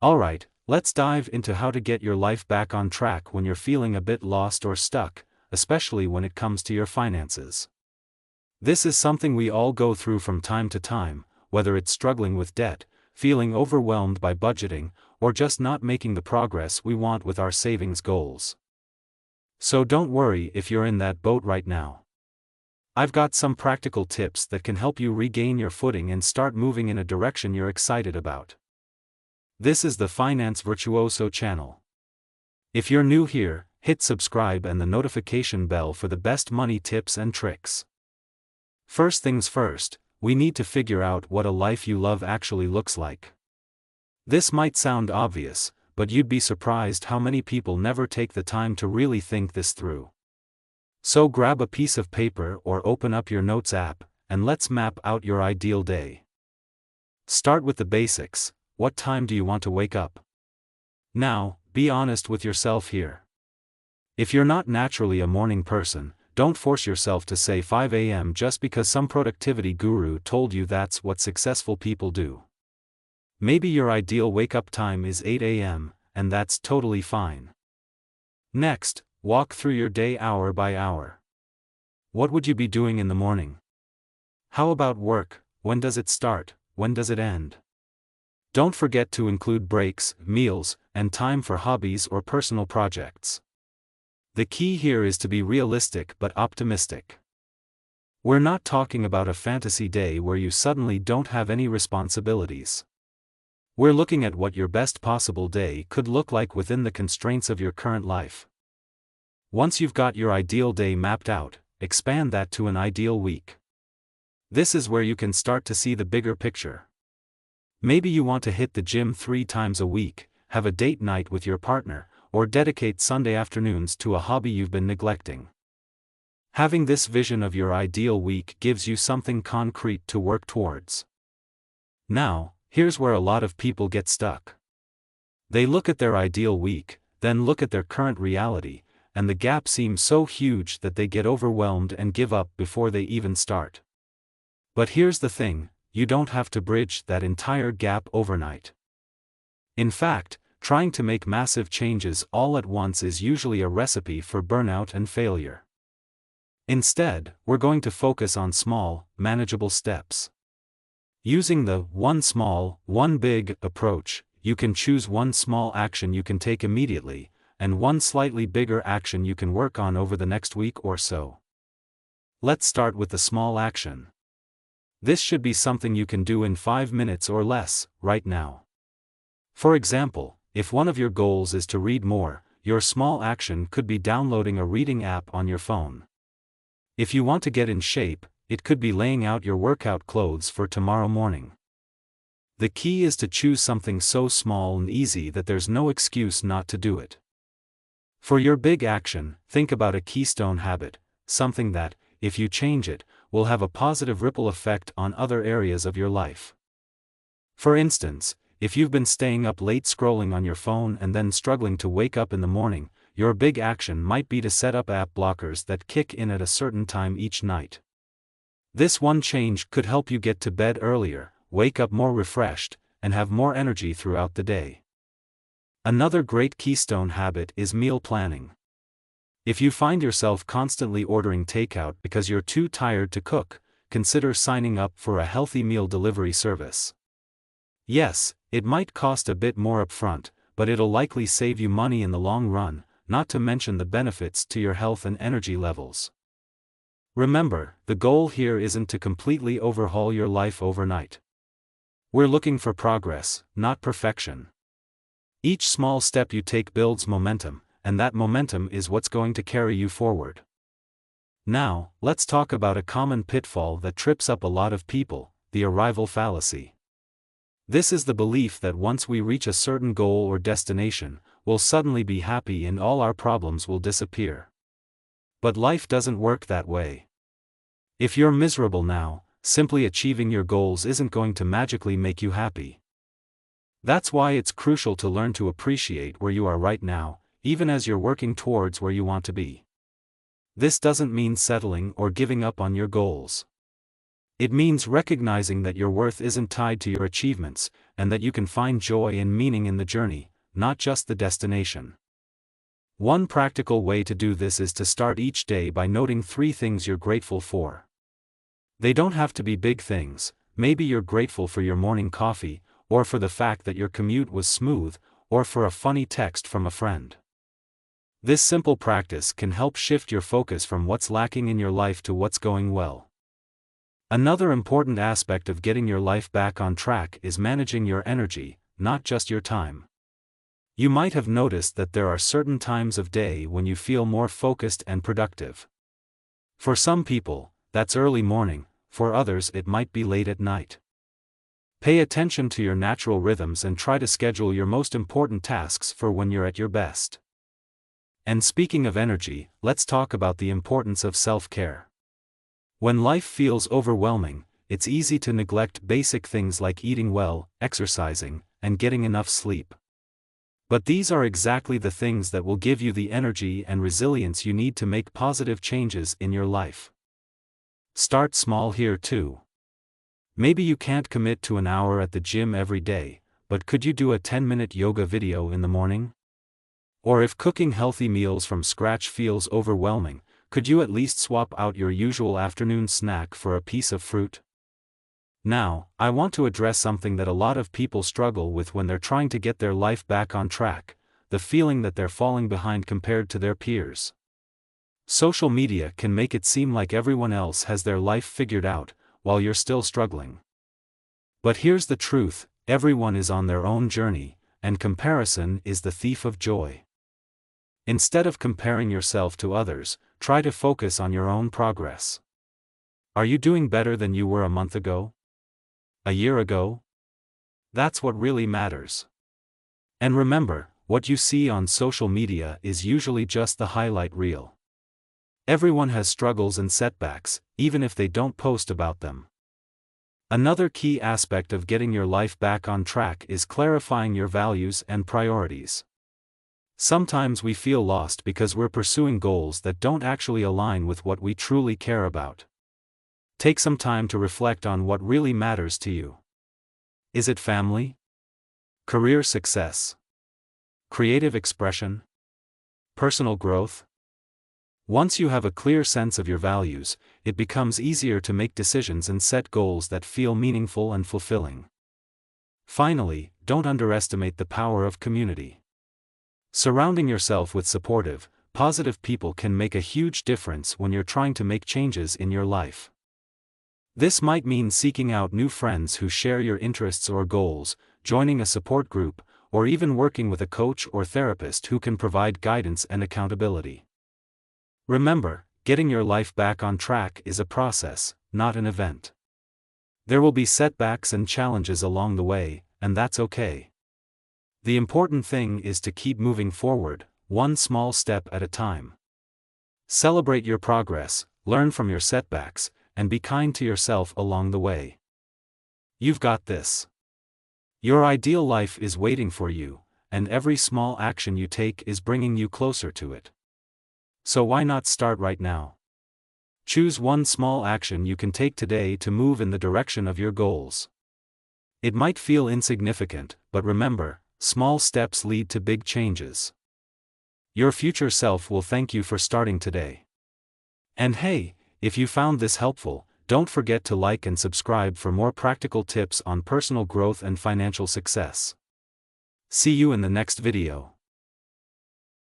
Alright, let's dive into how to get your life back on track when you're feeling a bit lost or stuck, especially when it comes to your finances. This is something we all go through from time to time, whether it's struggling with debt, feeling overwhelmed by budgeting, or just not making the progress we want with our savings goals. So don't worry if you're in that boat right now. I've got some practical tips that can help you regain your footing and start moving in a direction you're excited about. This is the Finance Virtuoso channel. If you're new here, hit subscribe and the notification bell for the best money tips and tricks. First things first, we need to figure out what a life you love actually looks like. This might sound obvious, but you'd be surprised how many people never take the time to really think this through. So grab a piece of paper or open up your Notes app, and let's map out your ideal day. Start with the basics. What time do you want to wake up? Now, be honest with yourself here. If you're not naturally a morning person, don't force yourself to say 5 a.m. just because some productivity guru told you that's what successful people do. Maybe your ideal wake-up time is 8 a.m., and that's totally fine. Next, walk through your day hour by hour. What would you be doing in the morning? How about work? When does it start? When does it end? Don't forget to include breaks, meals, and time for hobbies or personal projects. The key here is to be realistic but optimistic. We're not talking about a fantasy day where you suddenly don't have any responsibilities. We're looking at what your best possible day could look like within the constraints of your current life. Once you've got your ideal day mapped out, expand that to an ideal week. This is where you can start to see the bigger picture. Maybe you want to hit the gym 3 times a week, have a date night with your partner, or dedicate Sunday afternoons to a hobby you've been neglecting. Having this vision of your ideal week gives you something concrete to work towards. Now, here's where a lot of people get stuck. They look at their ideal week, then look at their current reality, and the gap seems so huge that they get overwhelmed and give up before they even start. But here's the thing, you don't have to bridge that entire gap overnight. In fact, trying to make massive changes all at once is usually a recipe for burnout and failure. Instead, we're going to focus on small, manageable steps. Using the one small, one big approach, you can choose one small action you can take immediately, and one slightly bigger action you can work on over the next week or so. Let's start with the small action. This should be something you can do in 5 minutes or less, right now. For example, if one of your goals is to read more, your small action could be downloading a reading app on your phone. If you want to get in shape, it could be laying out your workout clothes for tomorrow morning. The key is to choose something so small and easy that there's no excuse not to do it. For your big action, think about a keystone habit, something that, if you change it, will have a positive ripple effect on other areas of your life. For instance, if you've been staying up late scrolling on your phone and then struggling to wake up in the morning, your big action might be to set up app blockers that kick in at a certain time each night. This one change could help you get to bed earlier, wake up more refreshed, and have more energy throughout the day. Another great keystone habit is meal planning. If you find yourself constantly ordering takeout because you're too tired to cook, consider signing up for a healthy meal delivery service. Yes, it might cost a bit more upfront, but it'll likely save you money in the long run, not to mention the benefits to your health and energy levels. Remember, the goal here isn't to completely overhaul your life overnight. We're looking for progress, not perfection. Each small step you take builds momentum, and that momentum is what's going to carry you forward. Now, let's talk about a common pitfall that trips up a lot of people, the arrival fallacy. This is the belief that once we reach a certain goal or destination, we'll suddenly be happy and all our problems will disappear. But life doesn't work that way. If you're miserable now, simply achieving your goals isn't going to magically make you happy. That's why it's crucial to learn to appreciate where you are right now, even as you're working towards where you want to be. This doesn't mean settling or giving up on your goals. It means recognizing that your worth isn't tied to your achievements, and that you can find joy and meaning in the journey, not just the destination. One practical way to do this is to start each day by noting 3 things you're grateful for. They don't have to be big things. Maybe you're grateful for your morning coffee, or for the fact that your commute was smooth, or for a funny text from a friend. This simple practice can help shift your focus from what's lacking in your life to what's going well. Another important aspect of getting your life back on track is managing your energy, not just your time. You might have noticed that there are certain times of day when you feel more focused and productive. For some people, that's early morning, for others it might be late at night. Pay attention to your natural rhythms and try to schedule your most important tasks for when you're at your best. And speaking of energy, let's talk about the importance of self-care. When life feels overwhelming, it's easy to neglect basic things like eating well, exercising, and getting enough sleep. But these are exactly the things that will give you the energy and resilience you need to make positive changes in your life. Start small here too. Maybe you can't commit to an hour at the gym every day, but could you do a 10-minute yoga video in the morning? Or if cooking healthy meals from scratch feels overwhelming, could you at least swap out your usual afternoon snack for a piece of fruit? Now, I want to address something that a lot of people struggle with when they're trying to get their life back on track: the feeling that they're falling behind compared to their peers. Social media can make it seem like everyone else has their life figured out, while you're still struggling. But here's the truth: everyone is on their own journey, and comparison is the thief of joy. Instead of comparing yourself to others, try to focus on your own progress. Are you doing better than you were a month ago? A year ago? That's what really matters. And remember, what you see on social media is usually just the highlight reel. Everyone has struggles and setbacks, even if they don't post about them. Another key aspect of getting your life back on track is clarifying your values and priorities. Sometimes we feel lost because we're pursuing goals that don't actually align with what we truly care about. Take some time to reflect on what really matters to you. Is it family? Career success? Creative expression? Personal growth? Once you have a clear sense of your values, it becomes easier to make decisions and set goals that feel meaningful and fulfilling. Finally, don't underestimate the power of community. Surrounding yourself with supportive, positive people can make a huge difference when you're trying to make changes in your life. This might mean seeking out new friends who share your interests or goals, joining a support group, or even working with a coach or therapist who can provide guidance and accountability. Remember, getting your life back on track is a process, not an event. There will be setbacks and challenges along the way, and that's okay. The important thing is to keep moving forward, one small step at a time. Celebrate your progress, learn from your setbacks, and be kind to yourself along the way. You've got this. Your ideal life is waiting for you, and every small action you take is bringing you closer to it. So why not start right now? Choose one small action you can take today to move in the direction of your goals. It might feel insignificant, but remember, small steps lead to big changes. Your future self will thank you for starting today. And hey, if you found this helpful, don't forget to like and subscribe for more practical tips on personal growth and financial success. See you in the next video.